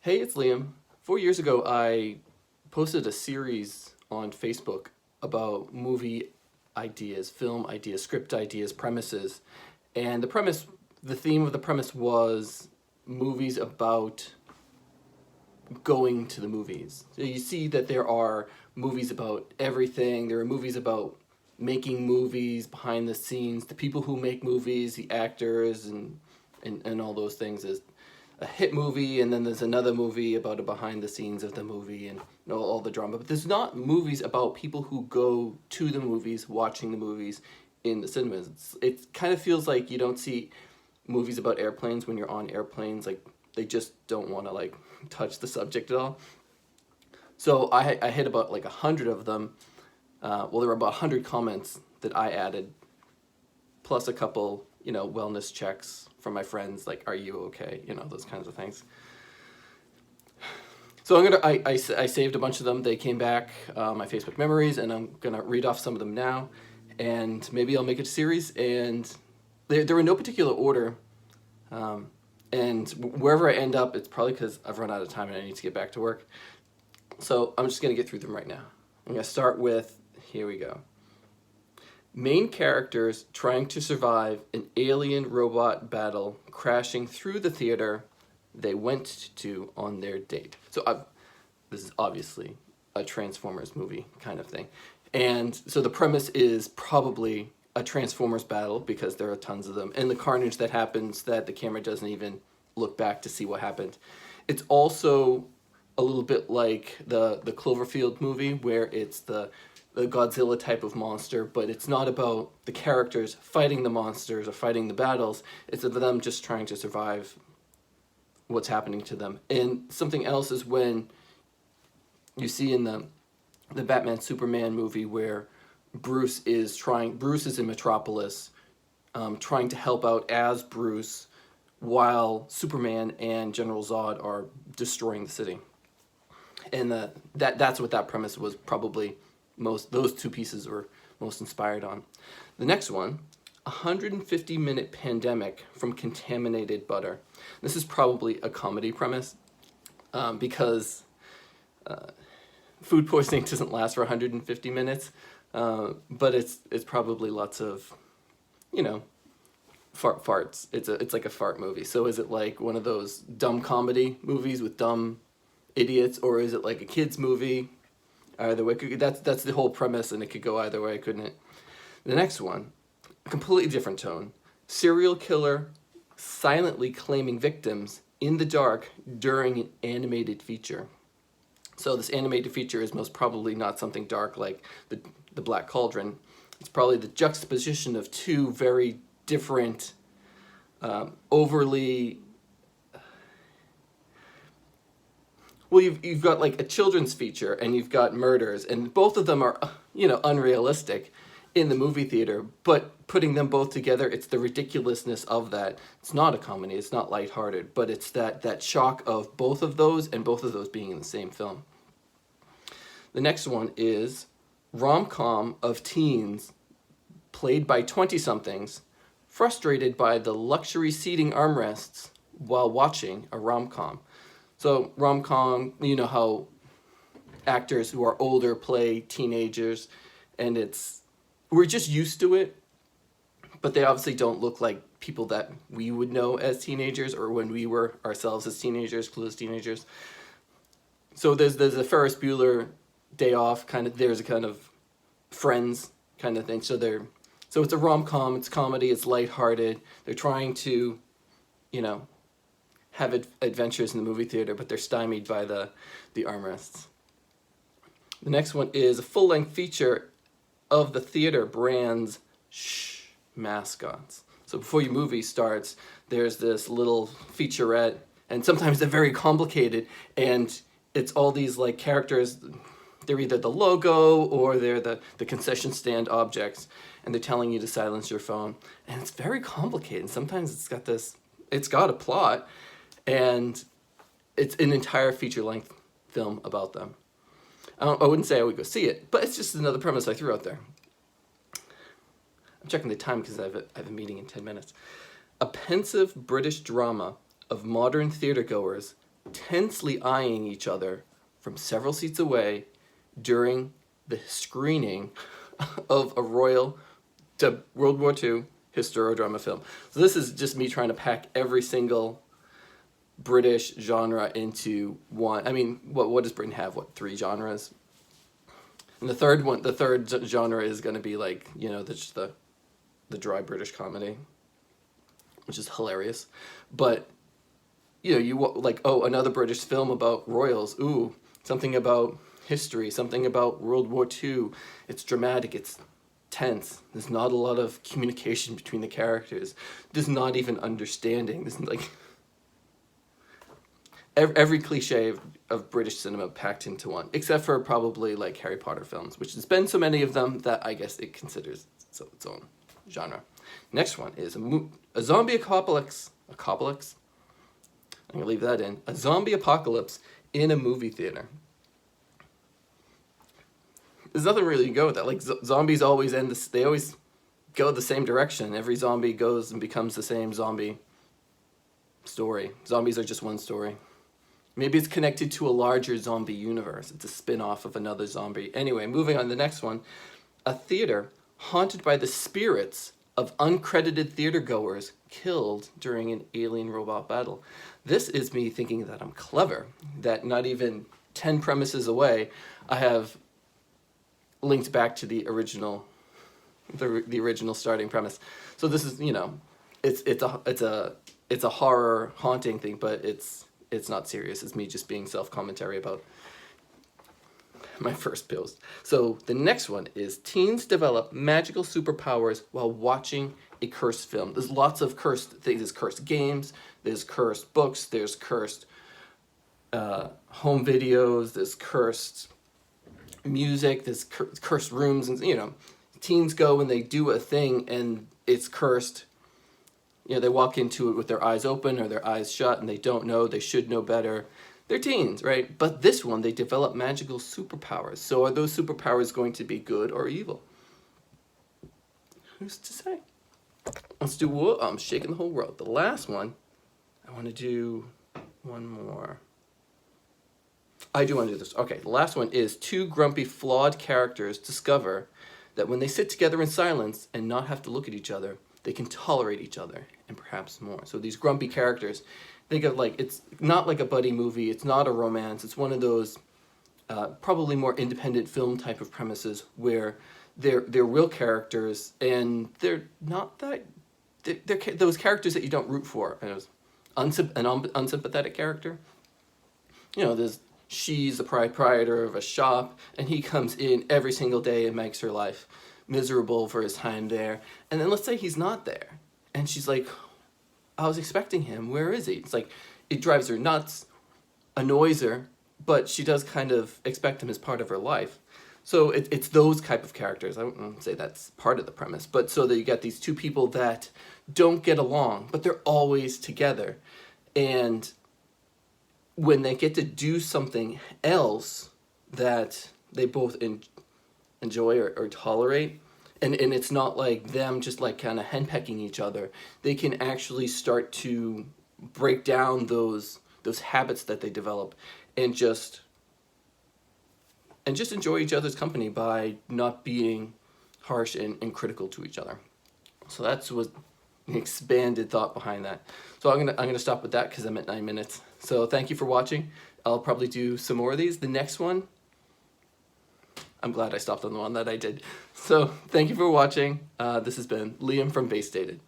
Hey, it's Liam. 4 years ago, I posted a series on Facebook about movie ideas, film ideas, script ideas, premises. And the theme of the premise was movies about going to the movies. So you see that there are movies about everything. There are movies about making movies, behind the scenes, the people who make movies, the actors, and all those things. Is a hit movie, and then there's another movie about a behind the scenes of the movie and all the drama. But there's not movies about people who go to the movies, watching the movies in the cinemas. It kind of feels like you don't see movies about airplanes when you're on airplanes. Like they just don't want to like touch the subject at all. So I hit about like 100 of them. Well, there were about 100 comments that I added, plus a couple, wellness checks from my friends, like, are you okay? Those kinds of things. So I saved a bunch of them. They came back, my Facebook memories, and I'm gonna read off some of them now, and maybe I'll make it a series. And they're in no particular order, and wherever I end up, it's probably because I've run out of time and I need to get back to work. So I'm just gonna get through them right now. I'm gonna start with, here we go. Main characters trying to survive an alien robot battle crashing through the theater they went to on their date. So this is obviously a Transformers movie kind of thing. And so the premise is probably a Transformers battle because there are tons of them. And the carnage that happens that the camera doesn't even look back to see what happened. It's also a little bit like the Cloverfield movie where it's the Godzilla type of monster, but it's not about the characters fighting the monsters or fighting the battles. It's of them just trying to survive what's happening to them. And something else is when you see in the Batman Superman movie where Bruce is in Metropolis, trying to help out as Bruce while Superman and General Zod are destroying the city. And that's what that premise was probably those two pieces were most inspired on. The next one, 150-minute pandemic from contaminated butter. This is probably a comedy premise because food poisoning doesn't last for 150 minutes, but it's probably lots of, farts. It's like a fart movie. So is it like one of those dumb comedy movies with dumb idiots, or is it like a kid's movie? Either way, that's the whole premise, and it could go either way, couldn't it? The next one, completely different tone. Serial killer silently claiming victims in the dark during an animated feature. So this animated feature is most probably not something dark like the Black Cauldron. It's probably the juxtaposition of two very different, overly... Well, you've got like a children's feature and you've got murders, and both of them are, unrealistic in the movie theater, but putting them both together, it's the ridiculousness of that. It's not a comedy, it's not lighthearted, but it's that shock of both of those and both of those being in the same film. The next one is Romcom of teens played by 20-somethings frustrated by the luxury seating armrests while watching a rom-com. So rom-com, you know how actors who are older play teenagers, and we're just used to it, but they obviously don't look like people that we would know as teenagers or when we were ourselves as teenagers, clueless teenagers. So there's a Ferris Bueller Day Off there's a kind of Friends kind of thing. So it's a rom-com, it's comedy, it's lighthearted. They're trying to, have adventures in the movie theater, but they're stymied by the armrests. The next one is a full-length feature of the theater brand's shhh mascots. So before your movie starts, there's this little featurette, and sometimes they're very complicated, and it's all these like characters. They're either the logo or they're the concession stand objects, and they're telling you to silence your phone. And it's very complicated. Sometimes it's got a plot, and it's an entire feature-length film about them. I wouldn't say I would go see it, but it's just another premise I threw out there. I'm checking the time because I have a meeting in 10 minutes. A pensive British drama of modern theatergoers tensely eyeing each other from several seats away during the screening of a World War II histo-drama film. So this is just me trying to pack every single British genre into one. I mean, what does Britain have? What, 3 genres? And the third genre is going to be like, you know, the dry British comedy, which is hilarious. But you know, you like, oh, another British film about royals. Ooh, something about history, something about World War II. It's dramatic. It's tense. There's not a lot of communication between the characters. There's not even understanding. There's like every cliche of British cinema packed into one, except for probably like Harry Potter films, which there's been so many of them that I guess it considers its own genre. Next one is a zombie apocalypse. I'm gonna leave that in. A zombie apocalypse in a movie theater. There's nothing really to go with that. Like zombies always end this. They always go the same direction. Every zombie goes and becomes the same zombie story. Zombies are just one story. Maybe it's connected to a larger zombie universe. It's a spin-off of another zombie. Anyway, moving on to the next one. A theater haunted by the spirits of uncredited theater goers killed during an alien robot battle. This is me thinking that I'm clever, that not even 10 premises away, I have linked back to the original starting premise. So this is, you know, it's a horror haunting thing, but it's not serious. It's me just being self-commentary about my first post. So the next one is teens develop magical superpowers while watching a cursed film. There's lots of cursed things. There's cursed games, there's cursed books, there's cursed home videos, there's cursed music, there's cursed rooms, and you know, teens go and they do a thing and it's cursed. You know, they walk into it with their eyes open or their eyes shut and they don't know, they should know better. They're teens, right? But this one, they develop magical superpowers. So are those superpowers going to be good or evil? Who's to say? Let's do, whoa, I'm shaking the whole world. The last one, I want to do one more. I do want to do this. Okay, the last one is 2 grumpy, flawed characters discover that when they sit together in silence and not have to look at each other, they can tolerate each other and perhaps more. So these grumpy characters, think of like, it's not like a buddy movie, it's not a romance, it's one of those probably more independent film type of premises where they're real characters and they're not that, they're those characters that you don't root for. And an unsympathetic character. You know, she's the proprietor of a shop and he comes in every single day and makes her life miserable for his time there. And then let's say he's not there and she's like, I was expecting him, where is he? It's like, it drives her nuts, annoys her, but she does kind of expect him as part of her life. So it's those type of characters. I wouldn't say that's part of the premise, but so that you get these 2 people that don't get along, but they're always together. And when they get to do something else that they both enjoy or tolerate, and it's not like them just like kind of henpecking each other, they can actually start to break down those habits that they develop and just enjoy each other's company by not being harsh and critical to each other. So that's what an expanded thought behind that. So I'm gonna stop with that because I'm at 9 minutes. So thank you for watching. I'll probably do some more of these. The next one, I'm glad I stopped on the one that I did. So thank you for watching. This has been Liam from Base Dated.